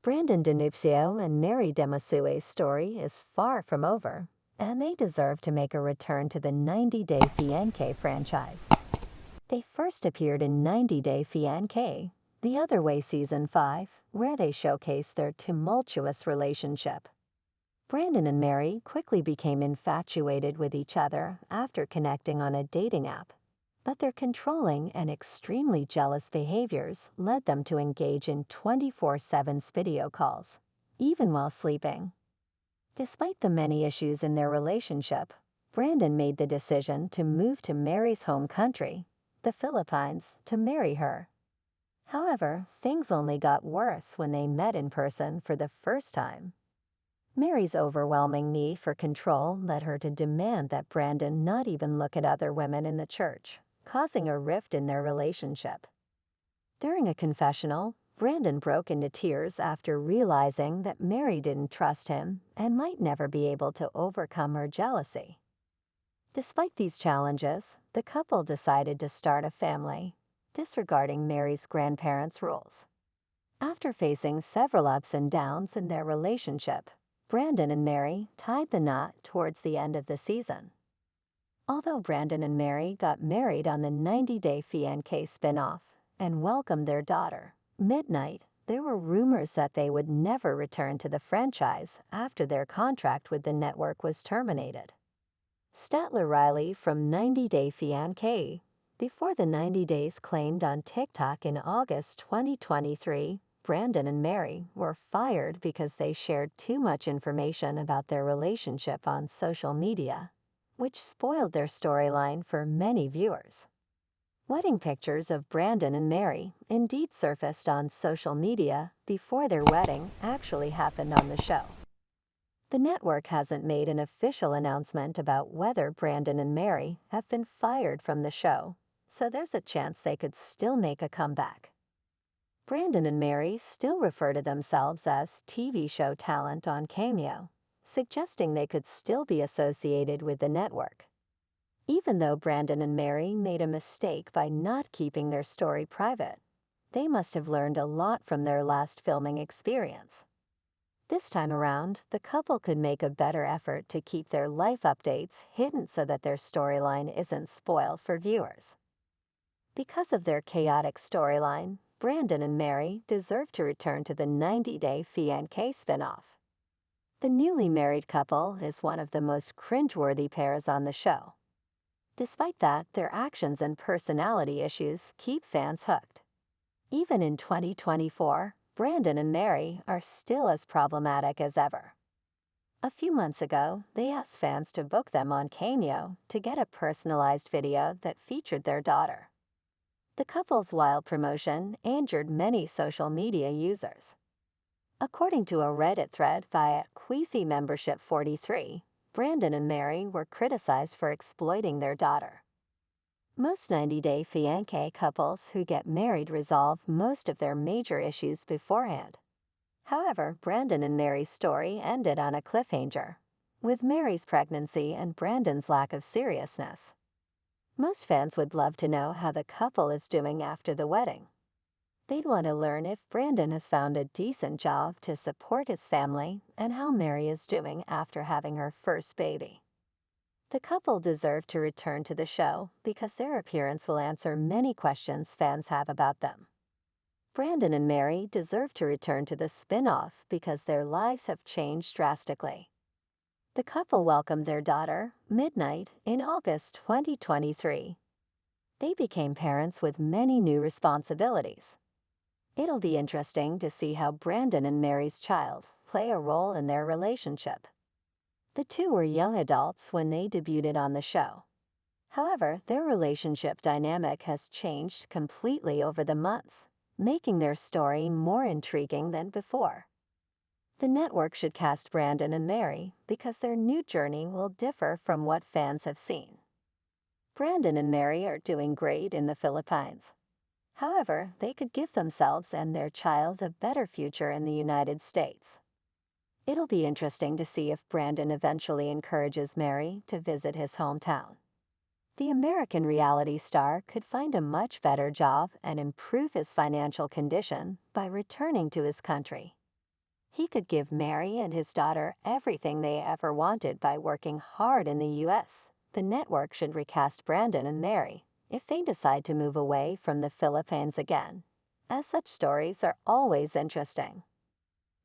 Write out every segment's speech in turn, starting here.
Brandan DeNuccio and Mary DeMasue's story is far from over, and they deserve to make a return to the 90-Day Fiancé franchise. They first appeared in 90-Day Fiancé, The Other Way Season 5, where they showcased their tumultuous relationship. Brandan and Mary quickly became infatuated with each other after connecting on a dating app, but their controlling and extremely jealous behaviors led them to engage in 24/7 video calls, even while sleeping. Despite the many issues in their relationship, Brandan made the decision to move to Mary's home country, the Philippines, to marry her. However, things only got worse when they met in person for the first time. Mary's overwhelming need for control led her to demand that Brandan not even look at other women in the church, causing a rift in their relationship. During a confessional, Brandan broke into tears after realizing that Mary didn't trust him and might never be able to overcome her jealousy. Despite these challenges, the couple decided to start a family, disregarding Mary's grandparents' rules. After facing several ups and downs in their relationship, Brandan and Mary tied the knot towards the end of the season. Although Brandan and Mary got married on the 90-Day Fiancé spin-off and welcomed their daughter, Midnight, there were rumors that they would never return to the franchise after their contract with the network was terminated. Statler Riley from 90-Day Fiancé, before the 90 days, claimed on TikTok in August 2023, Brandan and Mary were fired because they shared too much information about their relationship on social media, which spoiled their storyline for many viewers. Wedding pictures of Brandan and Mary indeed surfaced on social media before their wedding actually happened on the show. The network hasn't made an official announcement about whether Brandan and Mary have been fired from the show, so there's a chance they could still make a comeback. Brandan and Mary still refer to themselves as TV show talent on Cameo, suggesting they could still be associated with the network. Even though Brandan and Mary made a mistake by not keeping their story private, they must have learned a lot from their last filming experience. This time around, the couple could make a better effort to keep their life updates hidden so that their storyline isn't spoiled for viewers. Because of their chaotic storyline, Brandan and Mary deserve to return to the 90-Day Fiancé spin-off. The newly married couple is one of the most cringeworthy pairs on the show. Despite that, their actions and personality issues keep fans hooked. Even in 2024, Brandan and Mary are still as problematic as ever. A few months ago, they asked fans to book them on Cameo to get a personalized video that featured their daughter. The couple's wild promotion angered many social media users. According to a Reddit thread by Queasy Membership 43, Brandan and Mary were criticized for exploiting their daughter. Most 90-Day Fiancé couples who get married resolve most of their major issues beforehand. However, Brandan and Mary's story ended on a cliffhanger, with Mary's pregnancy and Brandan's lack of seriousness. Most fans would love to know how the couple is doing after the wedding. They'd want to learn if Brandan has found a decent job to support his family and how Mary is doing after having her first baby. The couple deserve to return to the show because their appearance will answer many questions fans have about them. Brandan and Mary deserve to return to the spin-off because their lives have changed drastically. The couple welcomed their daughter, Midnight, in August 2023. They became parents with many new responsibilities. It'll be interesting to see how Brandan and Mary's child play a role in their relationship. The two were young adults when they debuted on the show. However, their relationship dynamic has changed completely over the months, making their story more intriguing than before. The network should cast Brandan and Mary because their new journey will differ from what fans have seen. Brandan and Mary are doing great in the Philippines. However, they could give themselves and their child a better future in the United States. It'll be interesting to see if Brandan eventually encourages Mary to visit his hometown. The American reality star could find a much better job and improve his financial condition by returning to his country. He could give Mary and his daughter everything they ever wanted by working hard in the U.S. The network should recast Brandan and Mary if they decide to move away from the Philippines again, as such stories are always interesting.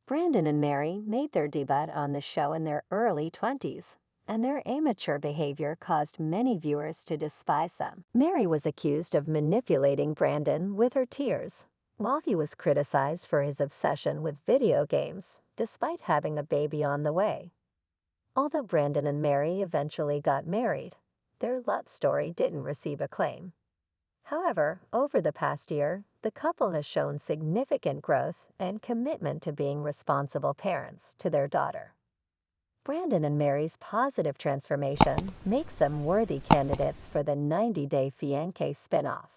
Brandan and Mary made their debut on the show in their early 20s, and their immature behavior caused many viewers to despise them. Mary was accused of manipulating Brandan with her tears, while he was criticized for his obsession with video games, despite having a baby on the way. Although Brandan and Mary eventually got married, their love story didn't receive acclaim. However, over the past year, the couple has shown significant growth and commitment to being responsible parents to their daughter. Brandan and Mary's positive transformation makes them worthy candidates for the 90 Day Fiancé spin-off.